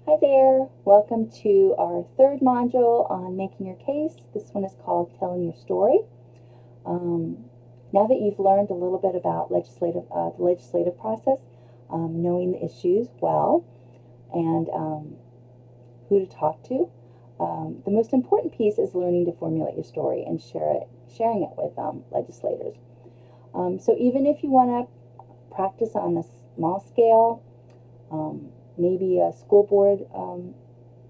Hi there, welcome to our third module on making your case. This one is called Telling Your Story. Now that you've learned a little bit about the legislative process, knowing the issues well, and who to talk to, the most important piece is learning to formulate your story and sharing it with legislators. So even if you want to practice on a small scale, maybe a school board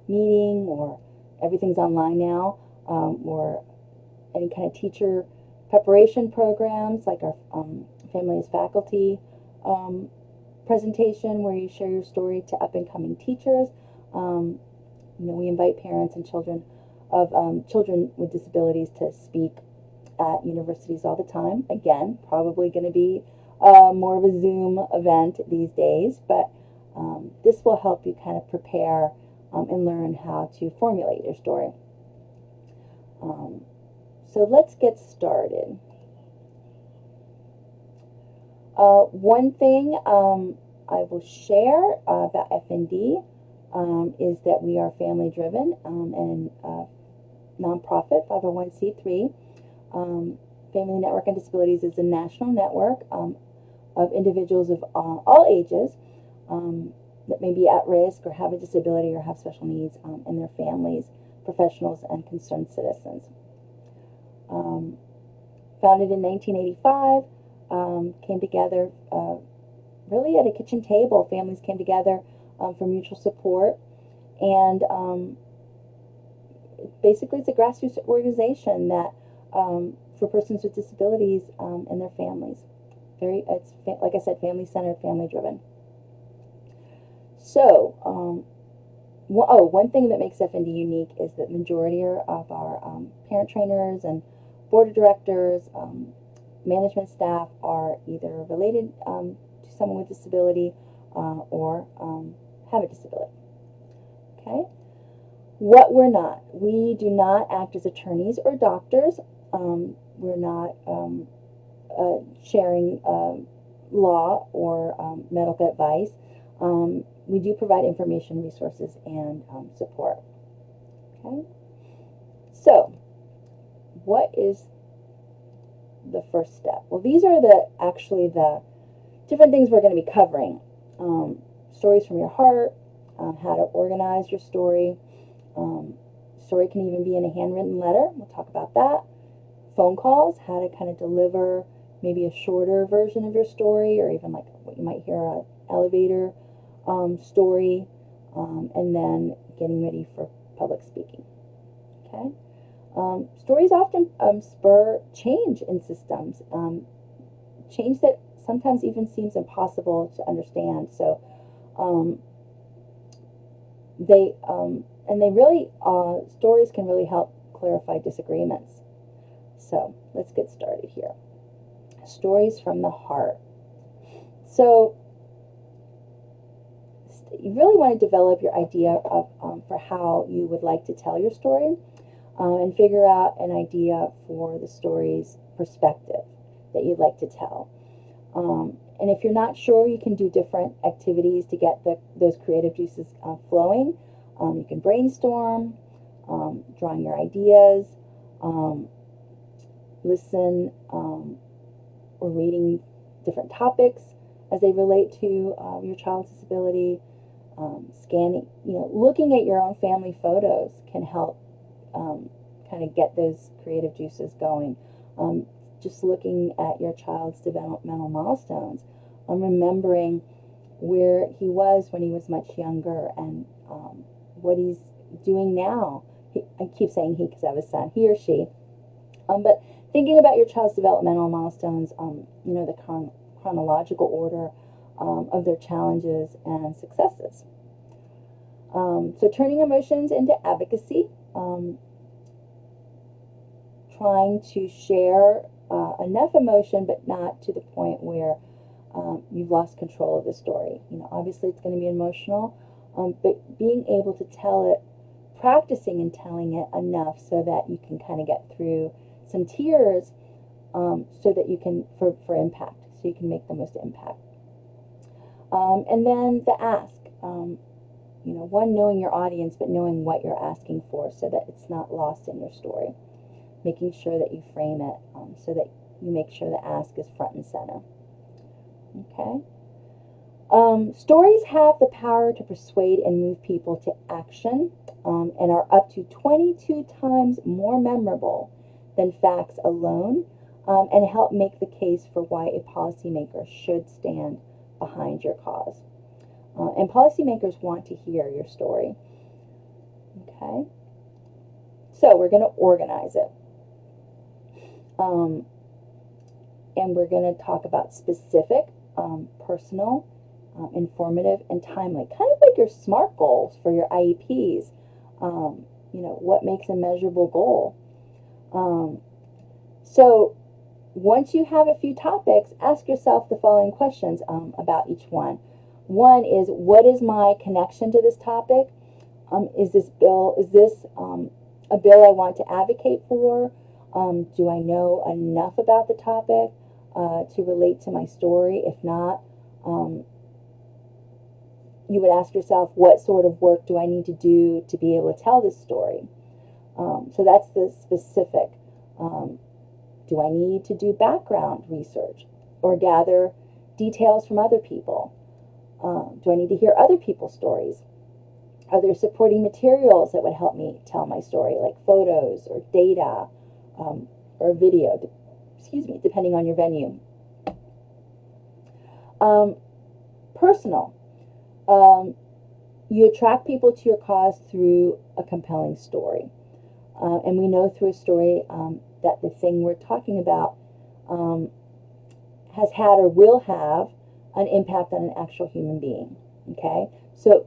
meeting, or everything's online now, or any kind of teacher preparation programs like our Family as Faculty presentation where you share your story to up-and-coming teachers. We invite parents and children with disabilities to speak at universities all the time. Again, probably going to be more of a Zoom event these days, but this will help you kind of prepare and learn how to formulate your story. So let's get started. One thing I will share about FND is that we are family driven and nonprofit 501c3. Family Network on Disabilities is a national network of individuals of all ages that may be at risk or have a disability or have special needs, and their families, professionals, and concerned citizens. Founded in 1985, came together really at a kitchen table. Families came together for mutual support, and basically it's a grassroots organization that for persons with disabilities and their families. It's like I said, family-centered, family-driven. So, one thing that makes FND unique is that the majority of our parent trainers and board of directors, management staff are either related to someone with disability or have a disability. Okay? What we're not. We do not act as attorneys or doctors. We're not sharing law or medical advice. We do provide information, resources, and support. Okay? So, what is the first step? Well, these are actually the different things we're going to be covering. Stories from your heart, how to organize your story. Story can even be in a handwritten letter. We'll talk about that. Phone calls, how to kind of deliver maybe a shorter version of your story, or even like what you might hear an elevator story, and then getting ready for public speaking. Okay. Stories often spur change in systems, change that sometimes even seems impossible to understand. So stories can really help clarify disagreements. So let's get started here. Stories from the heart. So you really want to develop your idea of for how you would like to tell your story, and figure out an idea for the story's perspective that you'd like to tell. And if you're not sure, you can do different activities to get those creative juices flowing. You can brainstorm, drawing your ideas, listen or reading different topics as they relate to your child's disability. Scanning, looking at your own family photos can help kind of get those creative juices going. Just looking at your child's developmental milestones, remembering where he was when he was much younger and what he's doing now. I keep saying he because I have a son, he or she. But thinking about your child's developmental milestones, the chronological order of their challenges and successes. So turning emotions into advocacy, trying to share enough emotion, but not to the point where you've lost control of the story. Obviously it's going to be emotional, but being able to tell it, practicing and telling it enough so that you can kind of get through some tears, so that you can, for impact, so you can make the most impact. And then the ask. one, knowing your audience, but knowing what you're asking for so that it's not lost in your story. Making sure that you frame it so that you make sure the ask is front and center. Okay? Stories have the power to persuade and move people to action and are up to 22 times more memorable than facts alone and help make the case for why a policymaker should stand behind your cause. And policymakers want to hear your story. Okay? So we're going to organize it. And we're going to talk about specific, personal, informative, and timely. Kind of like your SMART goals for your IEPs. What makes a measurable goal? So once you have a few topics, ask yourself the following questions about each one. One is, what is my connection to this topic? Is this a bill I want to advocate for? Do I know enough about the topic to relate to my story? If not, you would ask yourself, what sort of work do I need to do to be able to tell this story? So that's the specific. Do I need to do background research or gather details from other people? Do I need to hear other people's stories? Are there supporting materials that would help me tell my story, like photos or data or video, depending on your venue? Personal. You attract people to your cause through a compelling story. And we know through a story that the thing we're talking about has had or will have an impact on an actual human being. Okay? So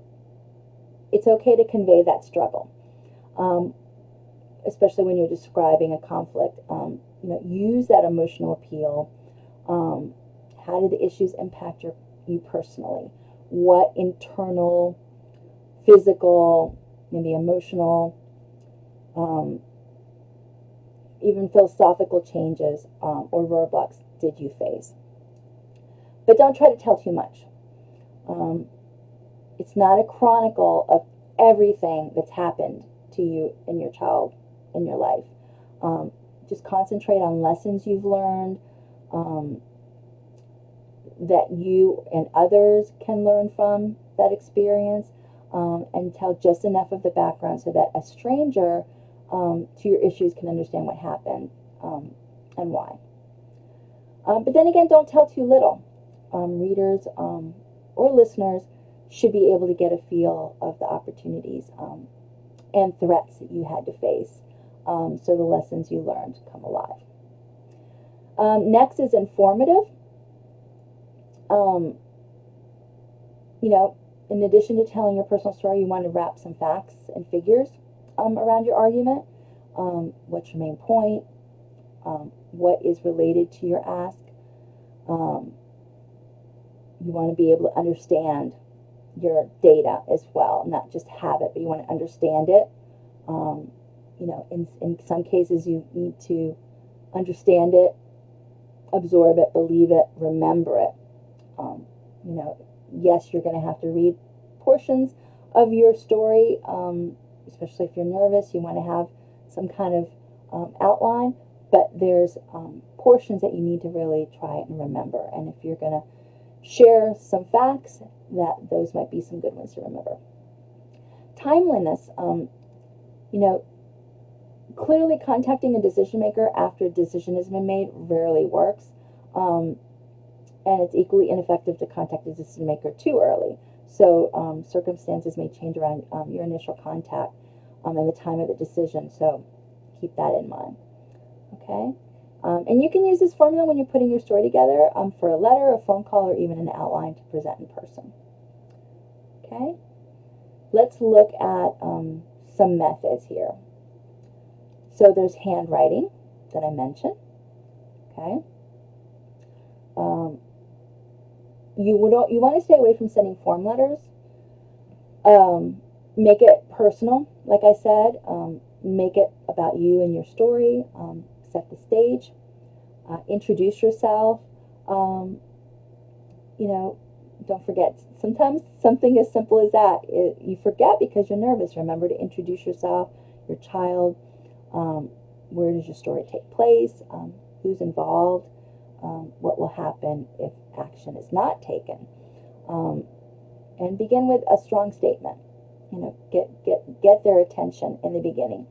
it's okay to convey that struggle, especially when you're describing a conflict. Use that emotional appeal. How do the issues impact you personally? What internal, physical, maybe emotional, even philosophical changes or roadblocks did you face? But don't try to tell too much. It's not a chronicle of everything that's happened to you and your child in your life. Just concentrate on lessons you've learned that you and others can learn from that experience, and tell just enough of the background so that a stranger to your issues can understand what happened and why. But then again, don't tell too little. Readers or listeners should be able to get a feel of the opportunities and threats that you had to face, so the lessons you learned come alive. Next is informative. In addition to telling your personal story, you want to wrap some facts and figures around your argument. What's your main point? What is related to your ask? You want to be able to understand your data as well, not just have it, but you want to understand it. In some cases, you need to understand it, absorb it, believe it, remember it. Yes, you're going to have to read portions of your story, especially if you're nervous. You want to have some kind of outline, but there's portions that you need to really try and remember. And if you're going to share some facts, those might be some good ones to remember. Timeliness. Clearly contacting a decision maker after a decision has been made rarely works. And it's equally ineffective to contact a decision maker too early. So circumstances may change around your initial contact and the time of the decision. So keep that in mind. Okay? And you can use this formula when you're putting your story together for a letter, a phone call, or even an outline to present in person. Okay? Let's look at some methods here. So there's handwriting that I mentioned. Okay? You want to stay away from sending form letters. Make it personal, like I said. Make it about you and your story. Set the stage. Introduce yourself. don't forget, sometimes something as simple as that, you forget because you're nervous. Remember to introduce yourself, your child, where does your story take place, who's involved, what will happen if action is not taken. And begin with a strong statement. You know, get their attention in the beginning.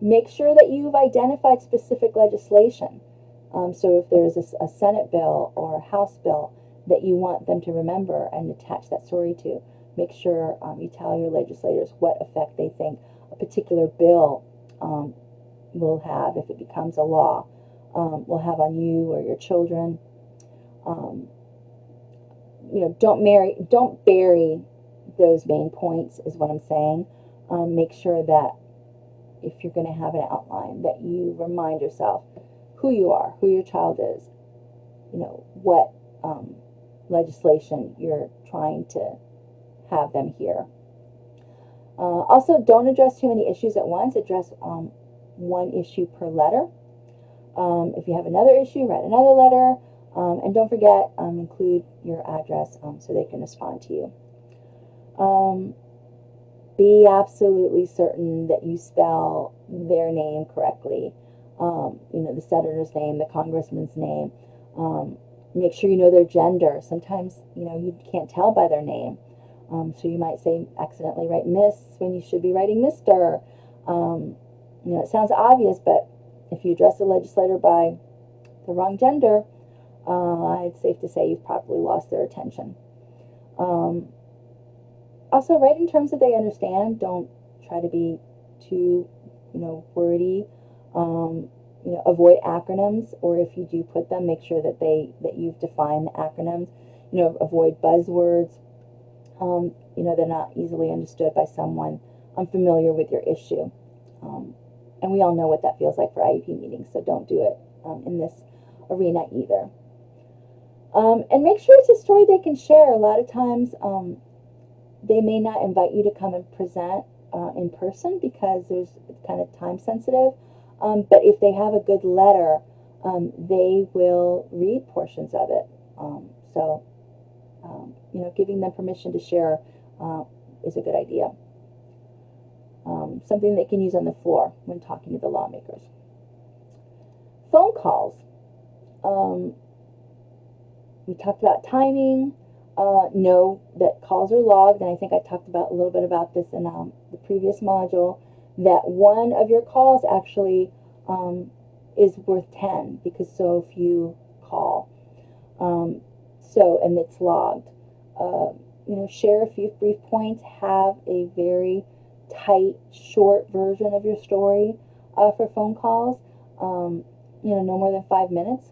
Make sure that you've identified specific legislation. So if there's a Senate bill or a House bill that you want them to remember and attach that story to, make sure you tell your legislators what effect they think a particular bill will have, if it becomes a law, will have on you or your children. You know, don't bury those main points is what I'm saying. Make sure that if you're going to have an outline, that you remind yourself who you are, who your child is, you know, what legislation you're trying to have them hear. Also, don't address too many issues at once. Address one issue per letter. If you have another issue, write another letter. And don't forget, include your address so they can respond to you. Be absolutely certain that you spell their name correctly. You know, the senator's name, the congressman's name. Make sure you know their gender. Sometimes, you know, you can't tell by their name. So you might say, accidentally write Miss when you should be writing Mr. You know, it sounds obvious, but if you address a legislator by the wrong gender, it's safe to say you've probably lost their attention. Also, write in terms that they understand. Don't try to be too, you know, wordy. You know, avoid acronyms, or if you do put them, make sure that you've defined the acronyms. You know, avoid buzzwords. You know, they're not easily understood by someone unfamiliar with your issue. And we all know what that feels like for IEP meetings, so don't do it in this arena either. And make sure it's a story they can share. A lot of times they may not invite you to come and present in person because it's kind of time sensitive. But if they have a good letter, they will read portions of it. You know, giving them permission to share is a good idea. Something they can use on the floor when talking to the lawmakers. Phone calls. We talked about timing. Know that calls are logged, and I think I talked about a little bit about this in the previous module, that one of your calls actually is worth 10, because so few call. And it's logged. You know, share a few brief points. Have a very tight, short version of your story for phone calls. You know, no more than 5 minutes.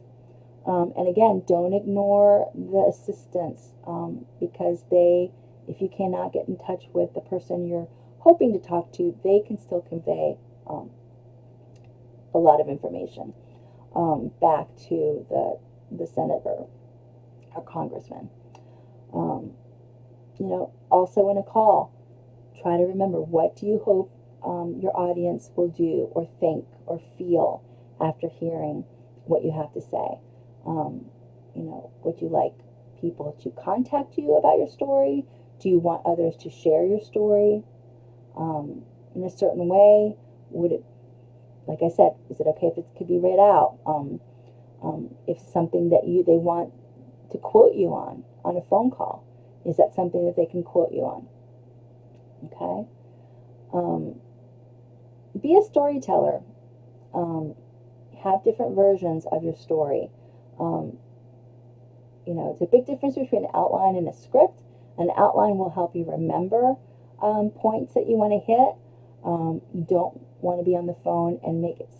And again, don't ignore the assistants because if you cannot get in touch with the person you're hoping to talk to, they can still convey a lot of information back to the senator or congressman. You know, also in a call, try to remember, what do you hope your audience will do or think or feel after hearing what you have to say? You know, would you like people to contact you about your story? Do you want others to share your story in a certain way? Would it, like I said, is it okay if it could be read out? If it's something that they want to quote you on a phone call, is that something that they can quote you on? Okay. Be a storyteller. Have different versions of your story. You know, it's a big difference between an outline and a script. An outline will help you remember points that you want to hit. You don't want to be on the phone and make it